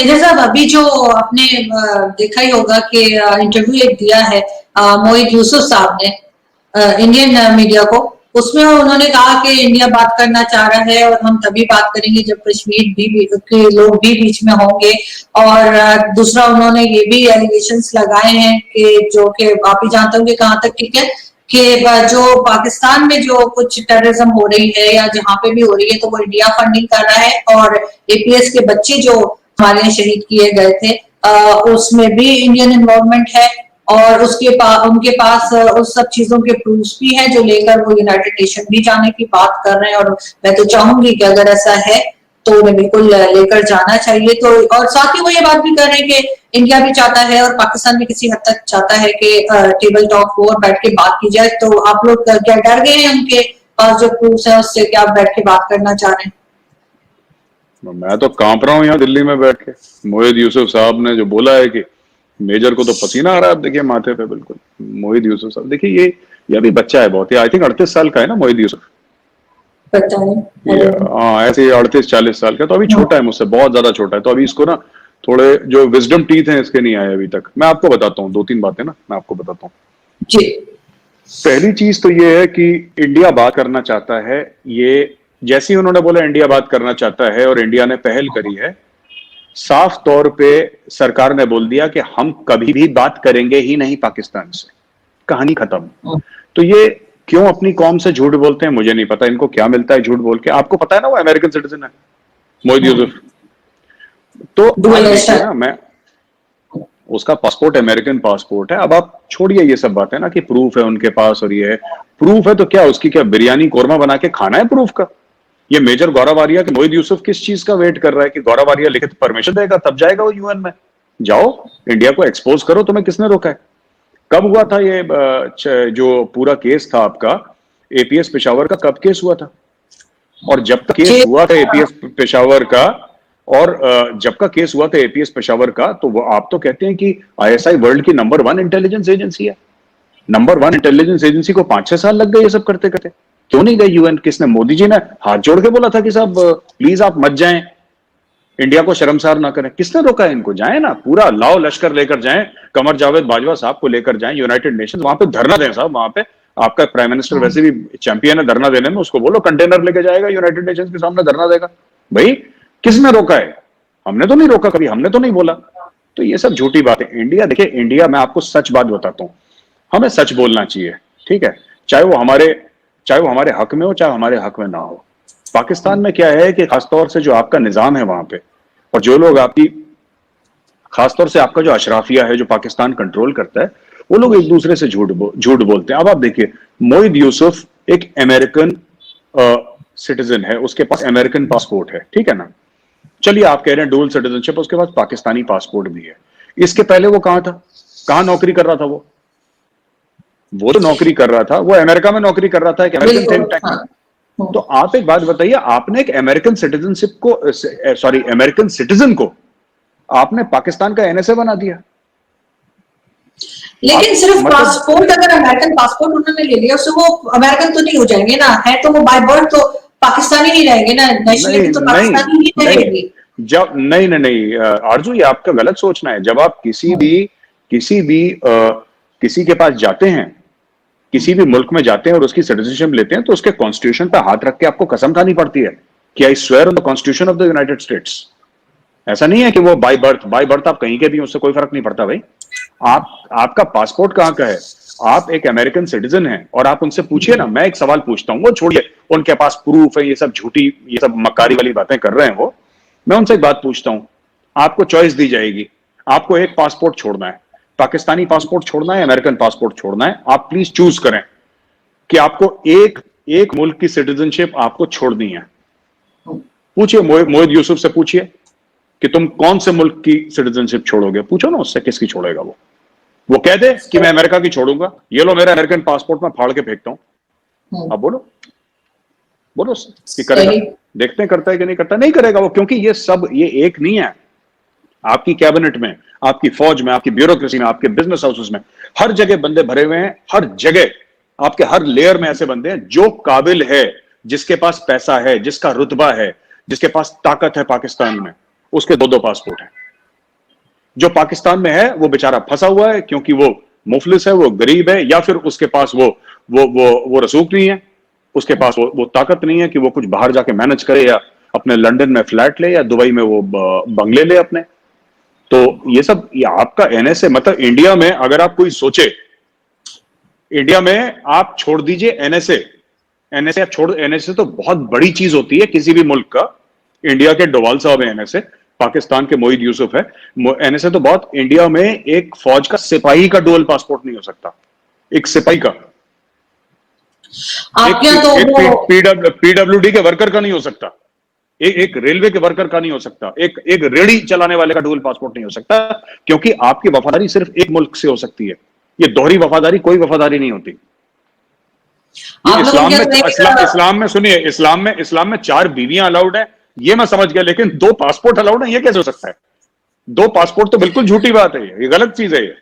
Major साहब, अभी जो आपने देखा ही होगा कि इंटरव्यू एक दिया है मोहित यूसुफ साहब ने इंडियन मीडिया को, उसमें उन्होंने कहा कि इंडिया बात करना चाह रहा है और हम तभी बात करेंगे जब कश्मीर भी के लोग भी बीच में होंगे। और दूसरा उन्होंने ये भी एलिगेशंस लगाए हैं कि जो कि आप ही जानते होंगे कहाँ तक ठीक है कि जो पाकिस्तान में जो कुछ टेररिज्म हो रही है या जहाँ पे भी हो रही है तो वो इंडिया फंडिंग कर रहा है, और एपीएस के बच्चे जो हमारे यहाँ शहीद किए गए थे उसमें भी इंडियन इन्वॉल्वमेंट है, और उनके पास उस सब चीजों के प्रूफ्स भी है जो लेकर वो यूनाइटेड नेशन भी जाने की बात कर रहे हैं। और मैं तो चाहूंगी कि अगर ऐसा है तो उन्हें बिल्कुल लेकर जाना चाहिए। तो और साथ ही वो ये बात भी कर रहे हैं कि इंडिया भी चाहता है और पाकिस्तान भी किसी हद तक चाहता है कि टेबल टॉक हो और बैठ के बात की जाए। तो आप लोग क्या डर गए हैं उनके पास जो प्रूफ्स है उससे, क्या आप बैठ के बात करना चाह रहे हैं? मैं तो कांप रहा हूँ यहाँ दिल्ली में बैठ के। मोहित यूसुफ साहब ने जो बोला है कि मेजर को तो पसीना आ रहा है, आप देखिए माथे पे बिल्कुल। मोहित यूसुफ साहब देखिए, ये अभी बच्चा है बहुत, आई थिंक 38 साल का है ना मोहित यूसुफ। हाँ ऐसे 38-40 साल का, तो अभी छोटा है मुझसे, बहुत ज्यादा छोटा है। तो अभी इसको ना थोड़े जो विजडम टीथ हैं इसके नहीं आए अभी तक। मैं आपको बताता हूँ 2-3 बातें ना, मैं आपको बताता हूँ जी। पहली चीज तो ये है कि इंडिया बात करना चाहता है। ये जैसे ही उन्होंने बोला इंडिया बात करना चाहता है और इंडिया ने पहल करी है, साफ तौर पे सरकार ने बोल दिया कि हम कभी भी बात करेंगे ही नहीं पाकिस्तान से, कहानी खत्म। तो ये क्यों अपनी कौम से झूठ बोलते हैं मुझे नहीं पता, इनको क्या मिलता है झूठ बोल के। आपको पता है ना वो अमेरिकन सिटीजन है मोहित यूसुफ, तो ना मैं उसका पासपोर्ट अमेरिकन पासपोर्ट है। अब आप छोड़िए ये सब बातें ना कि प्रूफ है उनके पास और ये है, प्रूफ है तो क्या उसकी क्या बिरयानी कोरमा बना के खाना है प्रूफ का? ये मेजर गौरव आर्या कि मोहित यूसुफ किस चीज का वेट कर रहा है कि गौरव आर्या लिखित परमिशन देगा तब जाएगा वो यूएन में? जाओ इंडिया को एक्सपोज करो, तुम्हें किसने रोका है? कब हुआ था ये जो पूरा केस था आपका एपीएस पेशावर का, कब केस हुआ था? और जब तक केस हुआ था एपीएस पेशावर का, और जब का केस हुआ था एपीएस पेशावर का, तो वो आप तो कहते हैं कि आईएसआई वर्ल्ड की नंबर 1 इंटेलिजेंस एजेंसी है। नंबर 1 इंटेलिजेंस एजेंसी को 5-6 साल लग गए ये सब करते करते। क्यों नहीं गए यूएन? किसने? मोदी जी ने हाथ जोड़ के बोला था कि साहब प्लीज आप मत जाएं, इंडिया को शर्मसार ना करें। किसने रोका है इनको? जाएं ना, पूरा लाओ लश्कर लेकर जाएं, कमर जावेद बाजवा साहब को लेकर जाएं यूनाइटेड नेशन, वहां पे धरना दें साहब। वहां पे आपका प्राइम मिनिस्टर वैसे भी चैंपियन है धरना देने में, उसको बोलो कंटेनर लेके जाएगा यूनाइटेड नेशन के सामने धरना देगा। भाई किसने रोका है? हमने तो नहीं रोका कभी, हमने तो नहीं बोला। तो ये सब झूठी बात है। इंडिया देखिए, इंडिया मैं आपको सच बात बताता हूं, हमें सच बोलना चाहिए, ठीक है, चाहे वो हमारे हक में हो चाहे हमारे हक में ना हो। पाकिस्तान में क्या है कि खासतौर से जो आपका निजाम है वहां पे, और जो लोग आपकी, खासतौर से आपका जो अशराफिया है जो पाकिस्तान कंट्रोल करता है, वो लोग एक दूसरे से झूठ बोलते हैं। अब आप देखिए, मोहित यूसुफ एक अमेरिकन सिटीजन है, उसके पास अमेरिकन पासपोर्ट है, ठीक है ना, चलिए आप कह रहे हैं डुअल सिटीजनशिप, उसके पास पाकिस्तानी पासपोर्ट भी है। इसके पहले वो कहां था, कहां नौकरी कर रहा था? वो तो नौकरी कर रहा था, वो अमेरिका में नौकरी कर रहा था एक अमेरिकन थिंक टैंक में। तो आप एक बात बताइए, आपने एक अमेरिकन सिटीजनशिप को, सॉरी अमेरिकन सिटीजन को आपने पाकिस्तान का एनएसए बना दिया। लेकिन सिर्फ पासपोर्ट, अगर अमेरिकन पासपोर्ट उन्होंने ले लिया उससे वो अमेरिकन तो नहीं हो जाएंगे ना, है तो वो बाय बर्थ तो पाकिस्तानी नहीं रहेंगे ना, नेशनलिटी तो पाकिस्तानी ही रहेगी। जब नहीं आरजू, ये आपका गलत सोचना है। जब आप किसी के पास जाते हैं, किसी भी मुल्क में जाते हैं और उसकी सिटीजनशिप लेते हैं, तो उसके कॉन्स्टिट्यूशन पर हाथ रख के आपको कसम खानी पड़ती है कि I swear on the constitution of the United states. ऐसा नहीं है कि वो बाय बर्थ आप कहीं के भी, उससे कोई फर्क नहीं पड़ता भाई। आपका पासपोर्ट कहां का है? आप एक अमेरिकन सिटीजन हैं, और आप उनसे पूछिए ना। मैं एक सवाल पूछता हूं, वो छोड़िए उनके पास प्रूफ है, ये सब झूठी, ये सब मक्कारी वाली बातें कर रहे हैं वो। मैं उनसे एक बात पूछता हूं, आपको चॉइस दी जाएगी, आपको एक पासपोर्ट छोड़ना है, पाकिस्तानी पासपोर्ट छोड़ना है, अमेरिकन पासपोर्ट छोड़ना है, आप प्लीज चूज करें कि आपको एक मुल्क की सिटीजनशिप आपको छोड़नी है। पूछिए मोहित यूसुफ से, पूछिए कि तुम कौन से मुल्क की सिटीजनशिप छोड़ोगे, पूछो ना उससे किसकी छोड़ेगा वो कह दे कि मैं अमेरिका की छोड़ूंगा, ये लो मेरा अमेरिकन पासपोर्ट में फाड़ के फेंकता हूं। अब बोलो कि करेगा? देखते हैं करता है कि नहीं करता। नहीं करेगा वो, क्योंकि ये एक नहीं है। आपकी कैबिनेट में, आपकी फौज में, आपकी ब्यूरोक्रेसी में, आपके बिजनेस हाउसेस में, हर जगह बंदे भरे हुए हैं। हर जगह आपके हर लेयर में ऐसे बंदे हैं जो काबिल है, जिसके पास पैसा है, जिसका रुतबा है, जिसके पास ताकत है पाकिस्तान में, उसके 2-2 पासपोर्ट हैं। जो पाकिस्तान में है वो बेचारा फंसा हुआ है क्योंकि वो मुफलिस है, वो गरीब है, या फिर उसके पास वो रसूख नहीं है, उसके पास वो ताकत नहीं है कि वो कुछ बाहर जाके मैनेज करे, या अपने लंदन में फ्लैट ले, या दुबई में वो बंगले ले अपने। तो ये आपका एनएसए, मतलब इंडिया में अगर आप कोई सोचे, इंडिया में आप छोड़ दीजिए एनएसए तो बहुत बड़ी चीज होती है किसी भी मुल्क का। इंडिया के डोवाल साहब है एनएसए, पाकिस्तान के मोईद यूसुफ है एनएसए। तो बहुत, इंडिया में एक फौज का सिपाही का डुअल पासपोर्ट नहीं हो सकता, एक सिपाही का, पीडब्ल्यूडी के वर्कर का नहीं हो सकता, एक रेलवे के वर्कर का नहीं हो सकता, एक रेडी चलाने वाले का डुअल पासपोर्ट नहीं हो सकता, क्योंकि आपकी वफादारी सिर्फ एक मुल्क से हो सकती है। ये दोहरी वफादारी कोई वफादारी नहीं होती। इस्लाम में सुनिए, इस्लाम में 4 बीवियां अलाउड है, ये मैं समझ गया, लेकिन 2 पासपोर्ट अलाउड है, ये कैसे हो सकता है? 2 पासपोर्ट तो बिल्कुल झूठी बात है, ये गलत चीज है ये।